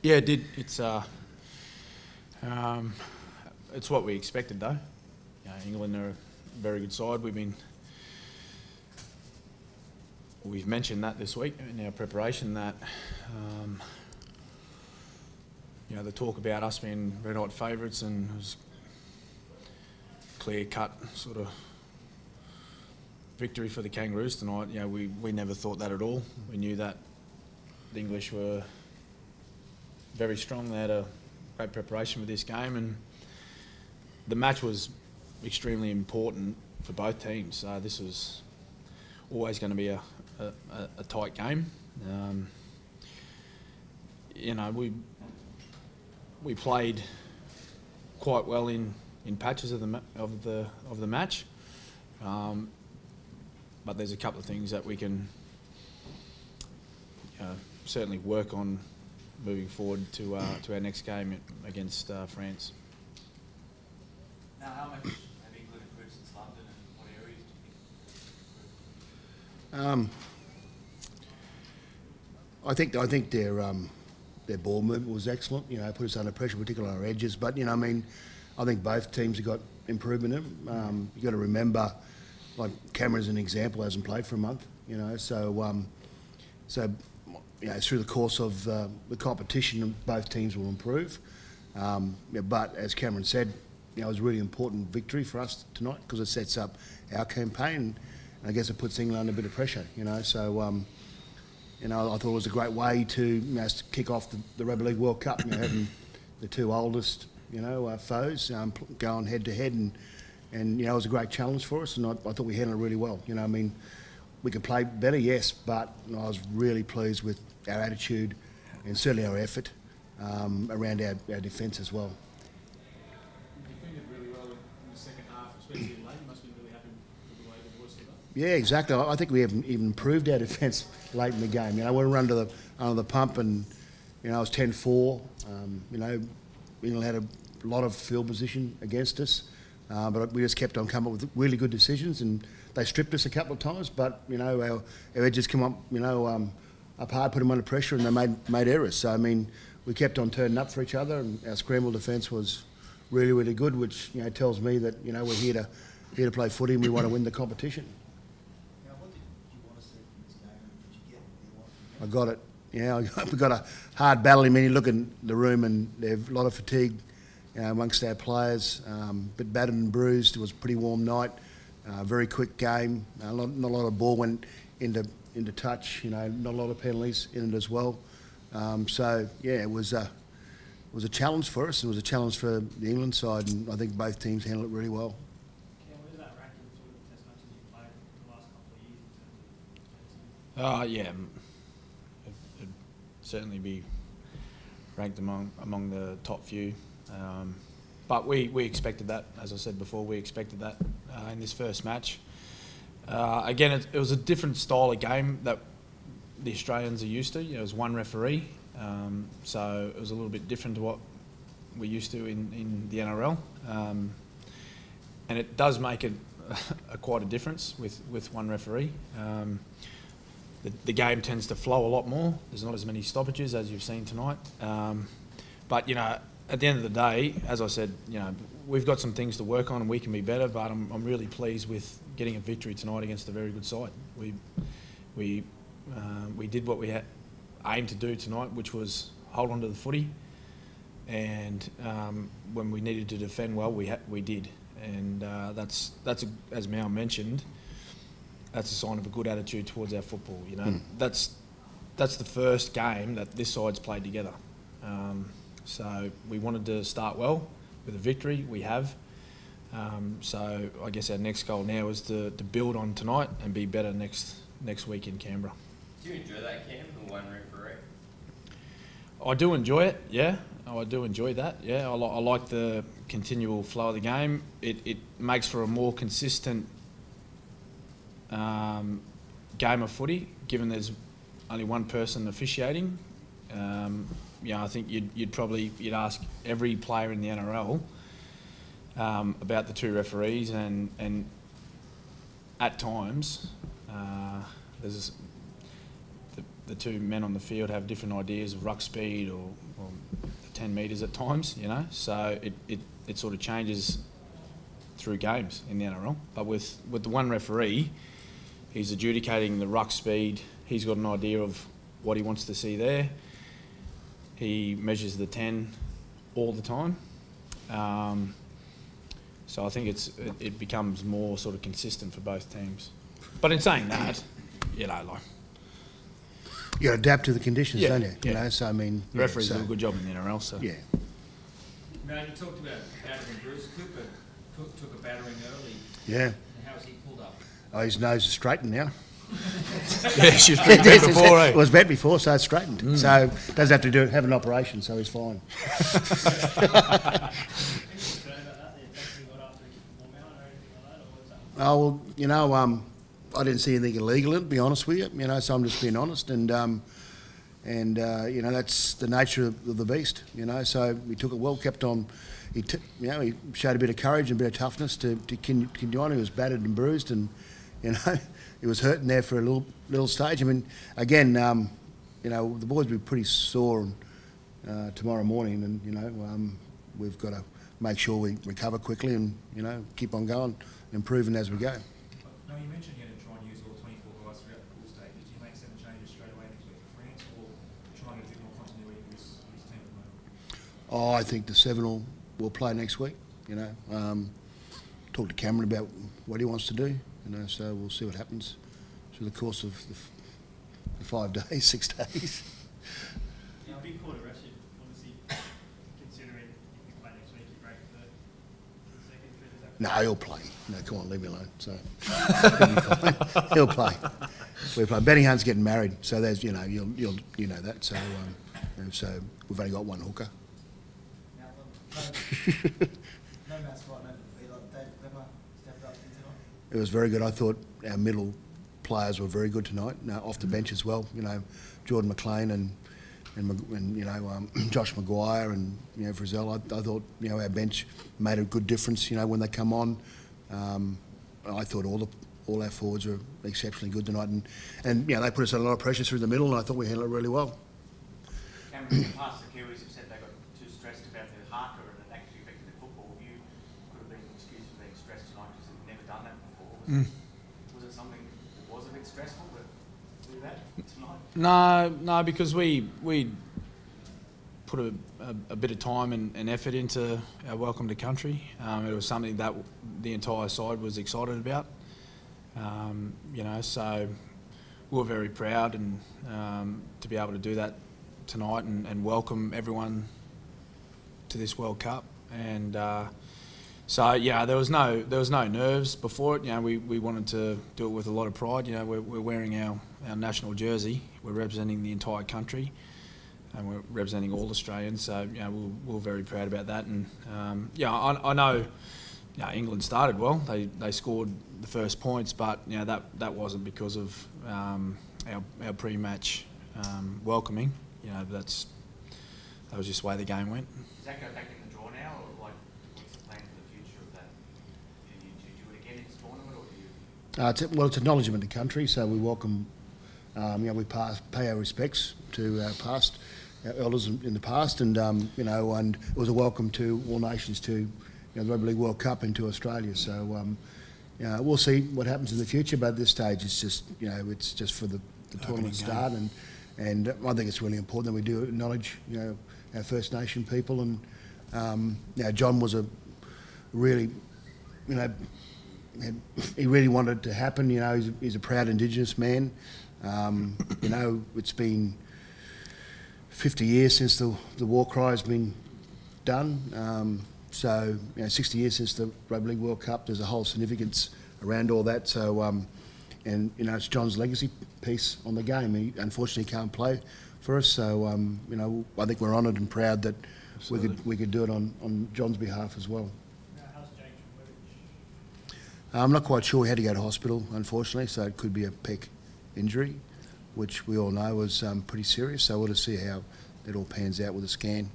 Yeah, it did. It's what we expected, though. England are a very good side. We've mentioned that this week in our preparation that the talk about us being red hot favourites, and it was clear cut sort of victory for the Kangaroos tonight. We never thought that at all. We knew that the English were very strong. They had a great preparation for this game, and the match was extremely important for both teams. This was always going to be a tight game. We played quite well in patches of the match, but there's a couple of things that we can certainly work on moving forward to our next game against France. Now, how much have England improved since London, and what areas do you think? I think their ball movement was excellent. Put us under pressure, particularly on our edges. But I think both teams have got improvement in them. You got to remember, like Cameron as an example, hasn't played for a month. So through the course of the competition, both teams will improve. But as Cameron said, it was a really important victory for us tonight because it sets up our campaign, and I guess it puts England under a bit of pressure. So I thought it was a great way to kick off the Rugby League World Cup. Having the two oldest foes going head to head, and it was a great challenge for us, and I thought we handled it really well. We could play better, yes, but I was really pleased with our attitude and certainly our effort around our defence as well. You defended really well in the second half, especially late. You must be really happy with the way the boys set up. Yeah, exactly. I think we have even improved our defence late in the game. We were under the pump, and it was 10-4. England had a lot of field position against us, but we just kept on coming up with really good decisions, and they stripped us a couple of times. But our edges come up, up hard, put them under pressure, and they made errors. So we kept on turning up for each other, and our scramble defence was really, really good, which tells me that we're here to play footy, and we want to win the competition. Now, what did you want to see from this game, and did you get what you I wanted? got it. We've got a hard battle. You look in the room, and there's a lot of fatigue amongst our players. A bit battered and bruised. It was a pretty warm night. Very quick game. Not a lot of ball went into touch. Not a lot of penalties in it as well. It was a challenge for us. It was a challenge for the England side, and I think both teams handled it really well. Cam, where does that rank in sort of the test matches you played the last couple of years in terms of It'd certainly be ranked among the top few. But we expected that, as I said before, we expected that in this first match. Again, it was a different style of game that the Australians are used to. It was one referee, so it was a little bit different to what we're used to in the NRL. And it does make it quite a difference with one referee. The game tends to flow a lot more. There's not as many stoppages as you've seen tonight. But at the end of the day, as I said, we've got some things to work on and we can be better, but I'm really pleased with getting a victory tonight against a very good side. We did what we had aimed to do tonight, which was hold on to the footy, and when we needed to defend well, we did. And that's as Mal mentioned, that's a sign of a good attitude towards our football. That's the first game that this side's played together. So we wanted to start well with a victory. We have. So I guess our next goal now is to build on tonight and be better next week in Canberra. Do you enjoy that, Cam, the one referee? I do enjoy it, yeah. I do enjoy that, yeah. I like the continual flow of the game. It makes for a more consistent game of footy, given there's only one person officiating. I think you'd ask every player in the NRL about the two referees, and at times the two men on the field have different ideas of ruck speed or 10 metres at times, you know. So it sort of changes through games in the NRL. But with the one referee, he's adjudicating the ruck speed. He's got an idea of what he wants to see there. He measures the 10 all the time. So I think it becomes more sort of consistent for both teams. But in saying that, you know, like, you got to adapt to the conditions, don't you? Yeah. You know, so I mean, the referees do a good job in the NRL. So yeah. Now, you talked about battering Bruce. Cooper took a battering early. Yeah. And how's he pulled up? Oh, his nose is straightened now. yeah, she was pretty bad before, It was bad before, so it's straightened. So doesn't have to have an operation, so he's fine. Oh well, you know, I didn't see anything illegal in it, to be honest with you. You know, so I'm just being honest, and you know, that's the nature of the beast. You know, so we took it well, kept on. He showed a bit of courage and a bit of toughness to continue on. He was battered and bruised, and you know, he was hurting there for a little stage. I mean, again, you know, the boys will be pretty sore tomorrow morning, and you know, we've got to make sure we recover quickly and you know, keep on going, improving as we go. No, you mentioned you're going to try and use all 24 guys throughout the pool stages. Do you make 7 changes straight away next week for France, or try and get a bit more continuity with this team at the moment? Oh, I think the 7 will play next week. You know, talk to Cameron about what he wants to do. You know, so we'll see what happens through the course of the 5 days, 6 days. Yeah, big quarter rest, obviously, considering if you play next week, you break the second through the second. No, he'll play. No, come on, leave me alone. So he'll play. We play. Benny Hunt's getting married, so there's you know you know that. So so we've only got one hooker. Now, no mascot, no defeat. Like Dave Clemmer stepped up tonight. It was very good. I thought our middle players were very good tonight. Off the bench as well. You know, Jordan McLean and you know Josh Maguire and you know Frizzell. I thought you know our bench made a good difference. You know when they come on, I thought all our forwards were exceptionally good tonight, and you know they put us under a lot of pressure through the middle, and I thought we handled it really well. Cameron, in the past, the Kiwis have said they got too stressed about their haka and it actually affected their football. You could have been excused for being stressed tonight because you've never done that before. Was it something that was a bit stressful to do that tonight? no, because we put a bit of time and effort into our welcome to country. It was something that the entire side was excited about. You know, so we were very proud and to be able to do that tonight and welcome everyone to this World Cup. And so yeah, there was no nerves before it. You know, we wanted to do it with a lot of pride. You know, we're wearing our national jersey. We're representing the entire country, and we're representing all Australians. So you know, we're very proud about that. And yeah, I know. You know, England started well. They scored the first points, but you know that wasn't because of our pre-match welcoming. You know, that was just the way the game went. Does that go back in the draw now, or like what's the plan for the future of that? Do you do it again in this tournament, or do you? It's acknowledgement of country, so we welcome. You know, we pay our respects to our elders in the past, and you know, and it was a welcome to all nations to. You know, the Rugby League World Cup into Australia. So you know, we'll see what happens in the future. But at this stage, it's just you know, it's just for the tournament start, and I think it's really important that we do acknowledge you know our First Nation people. And you know, John was a really you know he really wanted it to happen. You know, he's a proud Indigenous man. You know, it's been 50 years since the war cry has been done. So, you know, 60 years since the Rugby League World Cup, there's a whole significance around all that. So, and, you know, it's John's legacy piece on the game. He unfortunately can't play for us. So, you know, I think we're honoured and proud that we could do it on John's behalf as well. Now, how's James Woolwich? I'm not quite sure. He had to go to hospital, unfortunately, so it could be a pec injury, which we all know was pretty serious. So we'll just see how it all pans out with a scan.